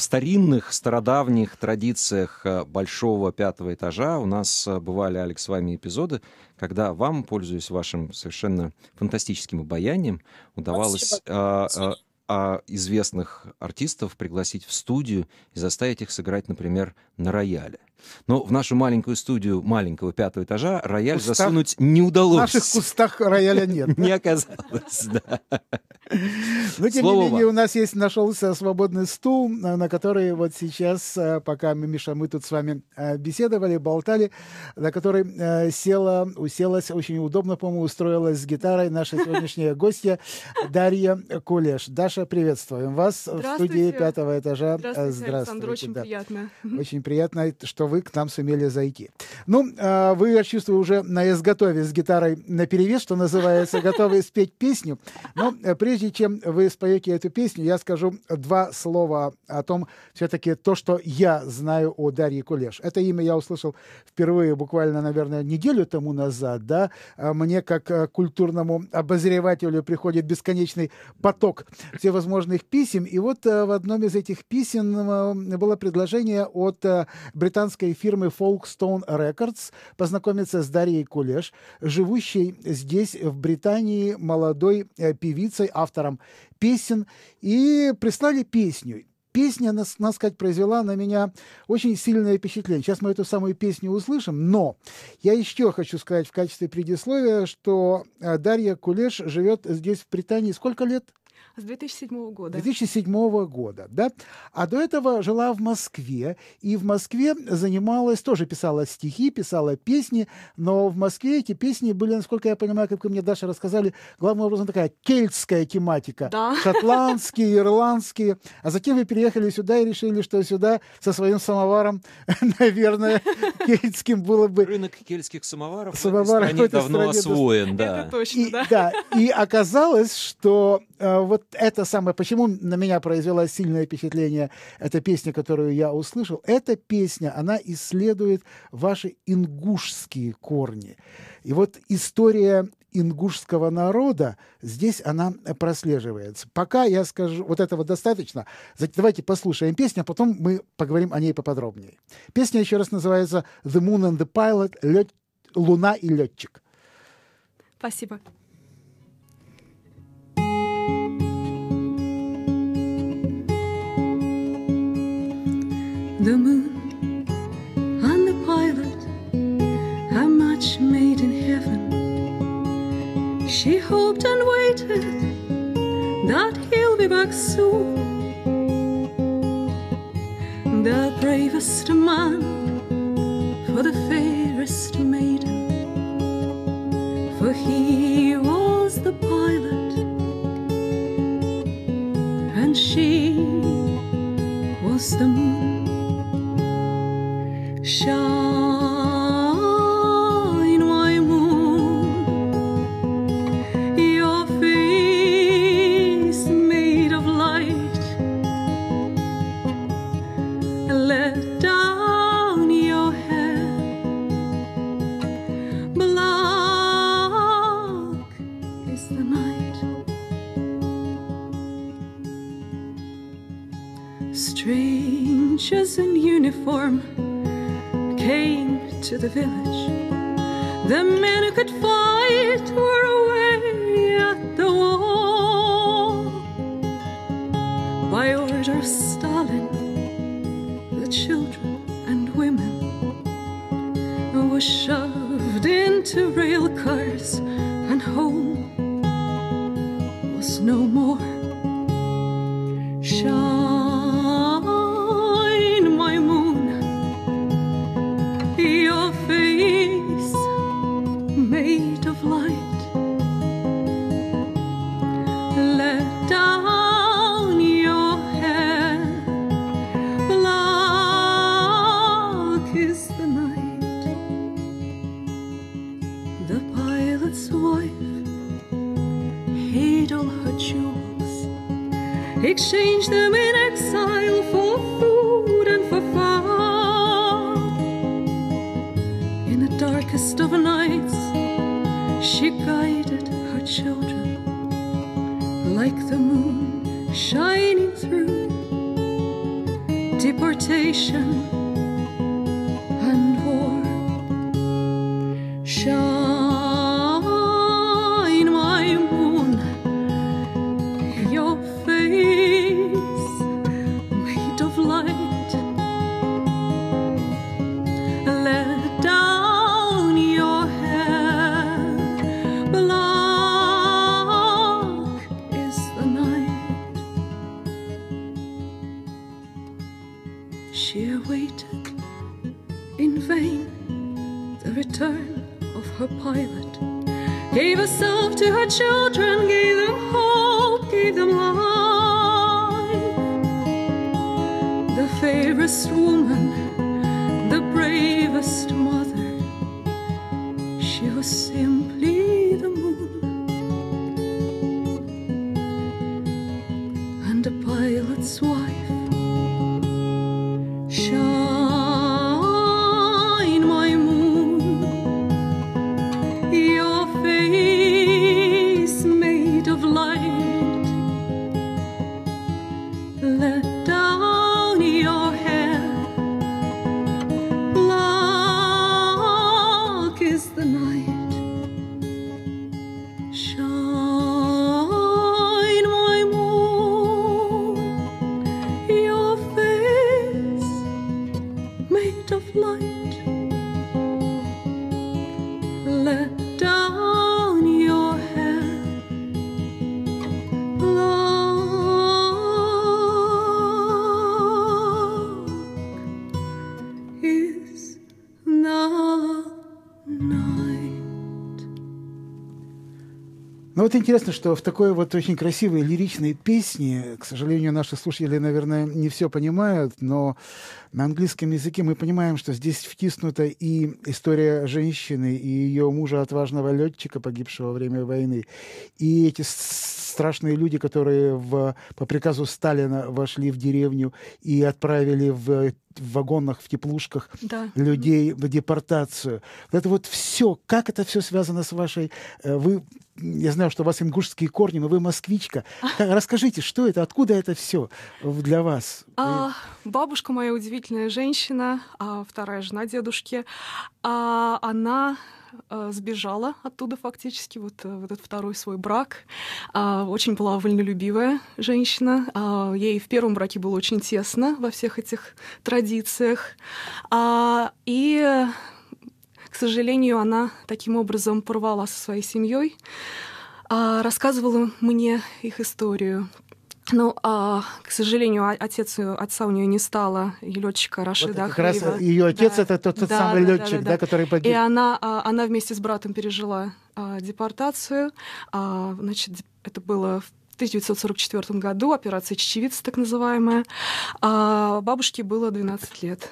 старинных, стародавних традициях большого пятого этажа у нас бывали, Алекс, с вами эпизоды, когда вам, пользуясь вашим совершенно фантастическим обаянием, удавалось известных артистов пригласить в студию и заставить их сыграть, например, на рояле. Но в нашу маленькую студию маленького пятого этажа рояль засунуть не удалось. В наших кустах рояля нет. Не оказалось, да. Но, тем не менее, у нас нашелся свободный стул, на который вот сейчас, пока Миша, мы тут с вами беседовали, болтали, на который уселась, очень удобно, по-моему, устроилась с гитарой наша сегодняшняя гостья Дарья Кулеш. Даша, приветствуем вас в студии пятого этажа. Здравствуйте, Александр, очень приятно. Очень приятно, что вы к нам сумели зайти. Ну, вы, я чувствую, уже на изготове с гитарой наперевес, что называется, готовы спеть песню. Но прежде чем вы споете эту песню, я скажу два слова о том, все-таки то, что я знаю о Дарье Кулеш. Это имя я услышал впервые буквально, наверное, неделю тому назад. Да? Мне, как культурному обозревателю, приходит бесконечный поток всевозможных писем. И вот в одном из этих писем было предложение от британской фирмы Folkestone Records познакомиться с Дарьей Кулеш, живущей здесь, в Британии, молодой певицей, автором песен, и прислали песню. Песня, надо сказать, произвела на меня очень сильное впечатление. Сейчас мы эту самую песню услышим, но я еще хочу сказать в качестве предисловия, что Дарья Кулеш живет здесь, в Британии, сколько лет? С 2007 года. 2007 года, да? А до этого жила в Москве, и в Москве занималась, тоже писала стихи, писала песни, но в Москве эти песни были, насколько я понимаю, как вы мне, Даша, рассказали, главным образом такая кельтская тематика. Да. Шотландские, ирландские. А затем вы переехали сюда и решили, что сюда со своим самоваром, наверное, кельтским было бы... Рынок кельтских самоваров в этой стране давно освоен, да. Это точно, да. Да. И оказалось, что вот это самое, почему на меня произвела сильное впечатление эта песня, которую я услышал, эта песня, она исследует ваши ингушские корни. И вот история ингушского народа, здесь она прослеживается. Пока я скажу, вот этого достаточно. Давайте послушаем песню, а потом мы поговорим о ней поподробнее. Песня еще раз называется «The Moon and the Pilot», «Луна и летчик». Спасибо. The moon and the pilot, a match made in heaven. She hoped and waited that he'll be back soon. The bravest man for the fairest maiden, for he was the pilot and she was the moon. Shine, my moon, your face made of light. Let down your hair, black is the night. Strangers in uniform came to the village. The men who could fight were away at the wall. By order of Stalin, the children and women were shoved into rail cars, and home was no more. Shine, my moon, your face made of light. Let down your hair, black is the night. The pilot's wife hid all her jewels, exchanged them in exile for food and for fun. In the darkest of nights, she guided her children like the moon shining through deportation and war. Shine, my moon, your face made of light. Let down your hair, black is the night. She awaited in vain the return of her pilot, gave herself to her children, gave them hope, gave them life. The fairest woman, the bravest mother, she was simply the moon. And the pilot's wife. Shine, my moon, your face made of light. Let down your hair, black is the night. Shine, my moon, your face made of light. Let down your hair, black is the night. Ну вот интересно, что в такой вот очень красивой лиричной песне, к сожалению, наши слушатели, наверное, не все понимают, но на английском языке мы понимаем, что здесь втиснута и история женщины, и ее мужа, отважного летчика, погибшего во время войны, и эти страшные люди, которые по приказу Сталина вошли в деревню и отправили в вагонах, в теплушках людей в депортацию. Вот это вот все, как это все связано с вашей... Я знаю, что у вас ингушские корни, но вы москвичка. Расскажите, что это, откуда это все для вас? Бабушка моя удивительная женщина, вторая жена дедушки. Она сбежала оттуда фактически, вот в этот второй свой брак. Очень была вольнолюбивая женщина. Ей в первом браке было очень тесно во всех этих традициях. И, к сожалению, она таким образом порвала со своей семьей, рассказывала мне их историю. Ну, к сожалению, отца у нее не стало, летчика Рашида вот как Ахмеева. Раз ее отец это тот самый летчик, который погиб. И она вместе с братом пережила депортацию. Значит, это было в 1944 году, операция «Чечевица» так называемая. Бабушке было 12 лет.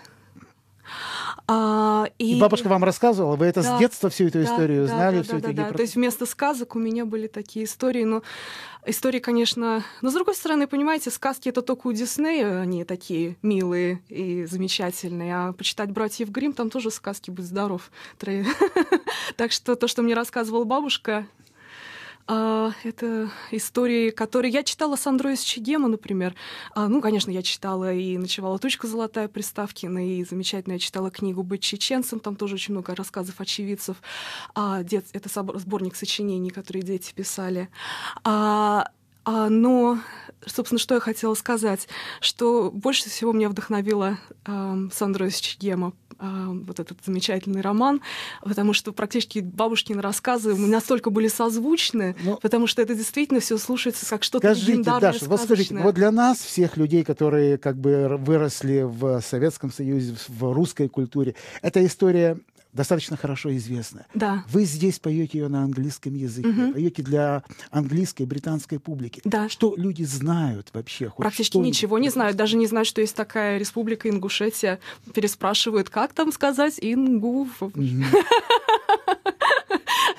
И бабушка вам рассказывала? Вы это с детства всю эту историю знали? Да. То есть вместо сказок у меня были такие истории. Но истории, конечно... Но, с другой стороны, понимаете, сказки — это только у Диснея, они такие милые и замечательные. А почитать «Братьев Гримм» там тоже сказки, будь здоров. Так что то, что мне рассказывала бабушка... Это истории, которые я читала Сандро из Чегема, например. Ну, конечно, я читала и «Ночевала тучка золотая» Приставкина, и замечательно я читала книгу «Быть чеченцем», там тоже очень много рассказов очевидцев. Это сборник сочинений, которые дети писали. Но, собственно, что я хотела сказать, что больше всего меня вдохновила Сандро из Чегема, вот этот замечательный роман, потому что практически бабушкины рассказы настолько были созвучны, потому что это действительно все слушается как что-то легендарное, Даша, вот скажите, вот для нас, всех людей, которые как бы выросли в Советском Союзе, в русской культуре, эта история достаточно хорошо известна. Да. Вы здесь поете ее на английском языке, поете для английской, британской публики. Да. Что люди знают вообще? Практически ничего не знают. Даже не знают, что есть такая республика Ингушетия. Переспрашивают, как там сказать «ингу».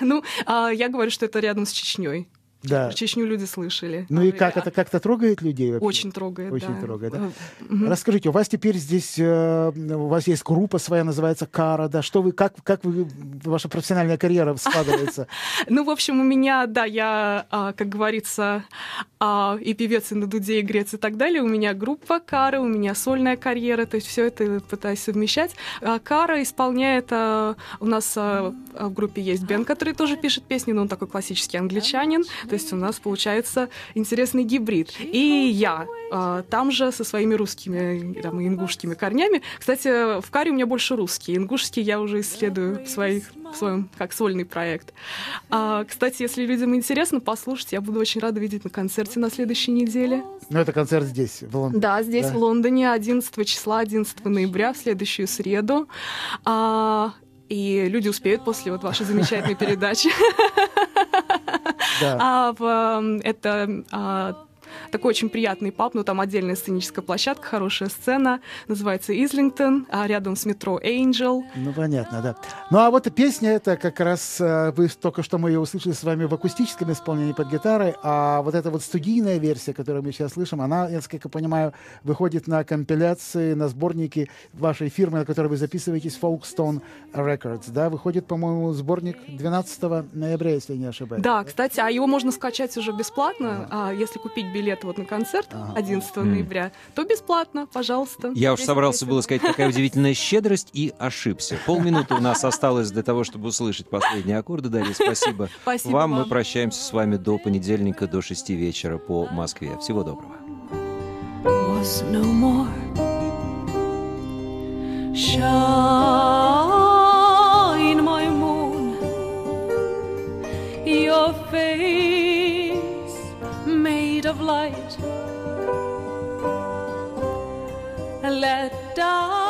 Ну, я говорю, что это рядом с Чечней. Да. Про Чечню люди слышали. Ну и как это как-то трогает людей вообще? Очень трогает, Очень да. трогает, да? Расскажите, у вас теперь здесь, у вас есть группа своя, называется «Кара», да? Что вы, как вы, ваша профессиональная карьера складывается? Ну, в общем, у меня, да, я, как говорится, и певец, и на дуде, и грец, и так далее. У меня группа «Кара», у меня сольная карьера, то есть все это пытаюсь совмещать. «Кара» исполняет, у нас в группе есть Бен, который тоже пишет песни, но он такой классический англичанин, то есть у нас получается интересный гибрид. И я там же со своими русскими, там, ингушскими корнями. Кстати, в «Каре» у меня больше русский. Ингушский я уже исследую в своем как сольный проект. Кстати, если людям интересно послушать, я буду очень рада видеть на концерте на следующей неделе. Ну, это концерт здесь, в Лондоне. Да, здесь, в Лондоне, 11 числа, 11 ноября, в следующую среду. И люди успеют после вот вашей замечательной передачи. Это такой очень приятный паб, но там отдельная сценическая площадка, хорошая сцена, называется Излингтон, рядом с метро Angel. Ну, понятно, да. Ну, а вот песня эта как раз, вы только что мы ее услышали с вами в акустическом исполнении под гитарой, а вот эта вот студийная версия, которую мы сейчас слышим, она, я насколько понимаю, выходит на компиляции, на сборники вашей фирмы, на которой вы записываетесь, Folkestone Records, да? Выходит, по-моему, сборник 12 ноября, если я не ошибаюсь. Да, кстати, а его можно скачать уже бесплатно, если купить билет вот на концерт 11 ноября, то бесплатно, пожалуйста. Я уж собрался было сказать, какая удивительная щедрость, и ошибся. Полминуты у нас осталось для того, чтобы услышать последние аккорды. Дарья, спасибо, Спасибо вам. вам. Мы прощаемся с вами до понедельника, до 6 вечера по Москве. Всего доброго. Was no more. Shine, my moon, your face made of light. Let down